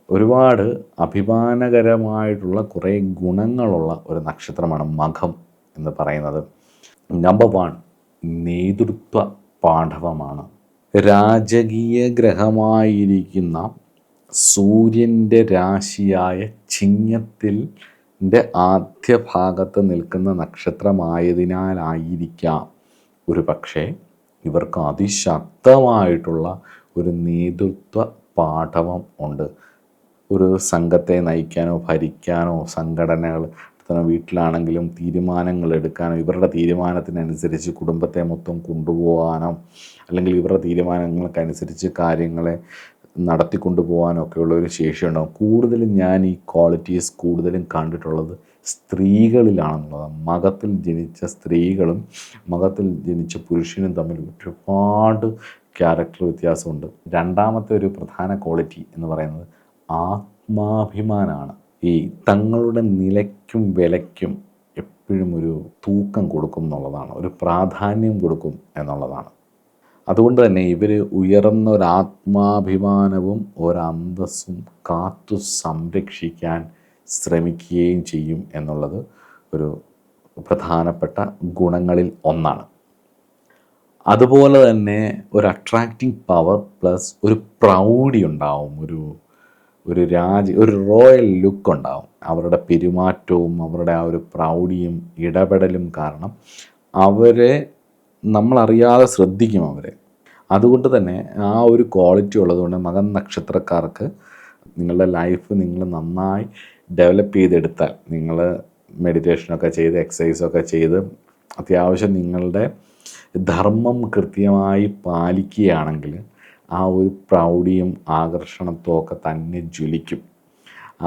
ഒരുപാട് അഭിമാനകരമായിട്ടുള്ള കുറേ ഗുണങ്ങളുള്ള ഒരു നക്ഷത്രമാണ് മകം എന്ന് പറയുന്നത്. നമ്പർ 1 നേതൃത്വ പാഠവമാണ്. രാജകീയ ഗ്രഹമായിരിക്കുന്ന സൂര്യൻ്റെ രാശിയായ ചിങ്ങത്തിൻ്റെ ആദ്യ ഭാഗത്ത് നിൽക്കുന്ന നക്ഷത്രമായതിനാലായിരിക്കാം ഒരു പക്ഷേ ഇവർക്ക് അതിശക്തമായിട്ടുള്ള ഒരു നേതൃത്വ പാഠവം ഉണ്ട്. ഒരു സംഘത്തെ നയിക്കാനോ ഭരിക്കാനോ സംഘടനകൾ വീട്ടിലാണെങ്കിലും തീരുമാനങ്ങൾ എടുക്കാനോ ഇവരുടെ തീരുമാനത്തിനനുസരിച്ച് കുടുംബത്തെ മൊത്തം കൊണ്ടുപോകാനോ അല്ലെങ്കിൽ ഇവരുടെ തീരുമാനങ്ങൾക്കനുസരിച്ച് കാര്യങ്ങളെ നടത്തിക്കൊണ്ടു പോകാനൊക്കെയുള്ള ഒരു ശേഷിയുണ്ടാകും. കൂടുതലും ഞാൻ ഈ ക്വാളിറ്റീസ് കൂടുതലും കണ്ടിട്ടുള്ളത് സ്ത്രീകളിലാണെന്നുള്ളതാണ്. മകത്തിൽ ജനിച്ച സ്ത്രീകളും മകത്തിൽ ജനിച്ച പുരുഷനും തമ്മിൽ ഒരുപാട് ക്യാരക്ടർ വ്യത്യാസമുണ്ട്. രണ്ടാമത്തെ ഒരു പ്രധാന ക്വാളിറ്റി എന്ന് പറയുന്നത് ആത്മാഭിമാനമാണ്. ഈ തങ്ങളുടെ നിലയ്ക്കും വിലയ്ക്കും എപ്പോഴും ഒരു തൂക്കം കൊടുക്കും എന്നുള്ളതാണ്, ഒരു പ്രാധാന്യം കൊടുക്കും എന്നുള്ളതാണ്. അതുകൊണ്ട് തന്നെ ഇവർ ഉയർന്നൊരാത്മാഭിമാനവും ഒരന്തസ്സും കാത്തു സംരക്ഷിക്കാൻ ശ്രമിക്കുകയും ചെയ്യും എന്നുള്ളത് ഒരു പ്രധാനപ്പെട്ട ഗുണങ്ങളിൽ ഒന്നാണ്. അതുപോലെ തന്നെ ഒരു അട്രാക്റ്റിംഗ് പവർ പ്ലസ് ഒരു പ്രൗഢി ഉണ്ടാവും, ഒരു റോയൽ ലുക്ക് ഉണ്ടാവും. അവരുടെ പെരുമാറ്റവും അവരുടെ ആ ഒരു പ്രൗഢിയും ഇടപെടലും കാരണം അവരെ നമ്മളറിയാതെ ശ്രദ്ധിക്കും അവരെ. അതുകൊണ്ട് തന്നെ ആ ഒരു ക്വാളിറ്റി ഉള്ളതുകൊണ്ട് മകം നക്ഷത്രക്കാർക്ക് നിങ്ങളുടെ ലൈഫ് നിങ്ങൾ നന്നായി ഡെവലപ്പ് ചെയ്തെടുത്താൽ, നിങ്ങൾ മെഡിറ്റേഷനൊക്കെ ചെയ്ത് എക്സസൈസൊക്കെ ചെയ്ത് അത്യാവശ്യം നിങ്ങളുടെ ധർമ്മം കൃത്യമായി പാലിക്കുകയാണെങ്കിൽ ആ ഒരു പ്രൗഢിയും ആകർഷണത്വം ഒക്കെ തന്നെ ജ്വലിക്കും.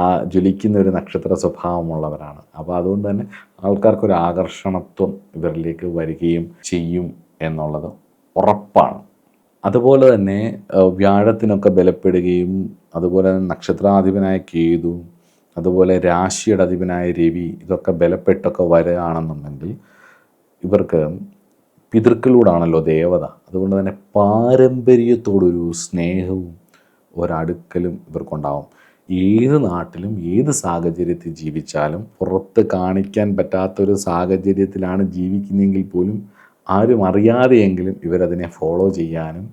ആ ജ്വലിക്കുന്ന ഒരു നക്ഷത്ര സ്വഭാവമുള്ളവരാണ്. അപ്പോൾ അതുകൊണ്ട് തന്നെ ആൾക്കാർക്കൊരു ആകർഷണത്വം ഇവരിലേക്ക് വരികയും ചെയ്യും എന്നുള്ളത് ഉറപ്പാണ്. അതുപോലെ തന്നെ വ്യാഴത്തിനൊക്കെ ബലപ്പെടുകയും അതുപോലെ തന്നെ നക്ഷത്രാധിപനായ കേതു, അതുപോലെ രാശിയുടെ അധിപനായ രവി ഇതൊക്കെ ബലപ്പെട്ടൊക്കെ വരികയാണെന്നുണ്ടെങ്കിൽ ഇവർക്ക് പിതൃക്കളോടാണല്ലോ ദേവത. അതുകൊണ്ട് തന്നെ പാരമ്പര്യത്തോടൊരു സ്നേഹവും ഒരടുക്കലും ഇവർക്കുണ്ടാവും. ഏത് നാട്ടിലും ഏത് സാഹചര്യത്തിൽ ജീവിച്ചാലും പുറത്ത് കാണിക്കാൻ പറ്റാത്തൊരു സാഹചര്യത്തിലാണ് ജീവിക്കുന്നതെങ്കിൽ പോലും ആരും അറിയാതെയെങ്കിലും ഇവരതിനെ ഫോളോ ചെയ്യാനും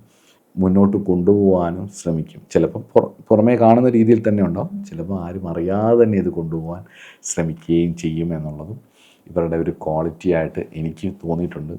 മുന്നോട്ട് കൊണ്ടുപോകാനും ശ്രമിക്കും. ചിലപ്പോൾ പുറമേ കാണുന്ന രീതിയിൽ തന്നെ ഉണ്ടാവും, ചിലപ്പോൾ ആരും അറിയാതെ തന്നെ ഇത് കൊണ്ടുപോകാൻ ശ്രമിക്കുകയും ചെയ്യും എന്നുള്ളതും ഇവരുടെ ഒരു ക്വാളിറ്റി ആയിട്ട് എനിക്ക് തോന്നിയിട്ടുണ്ട്.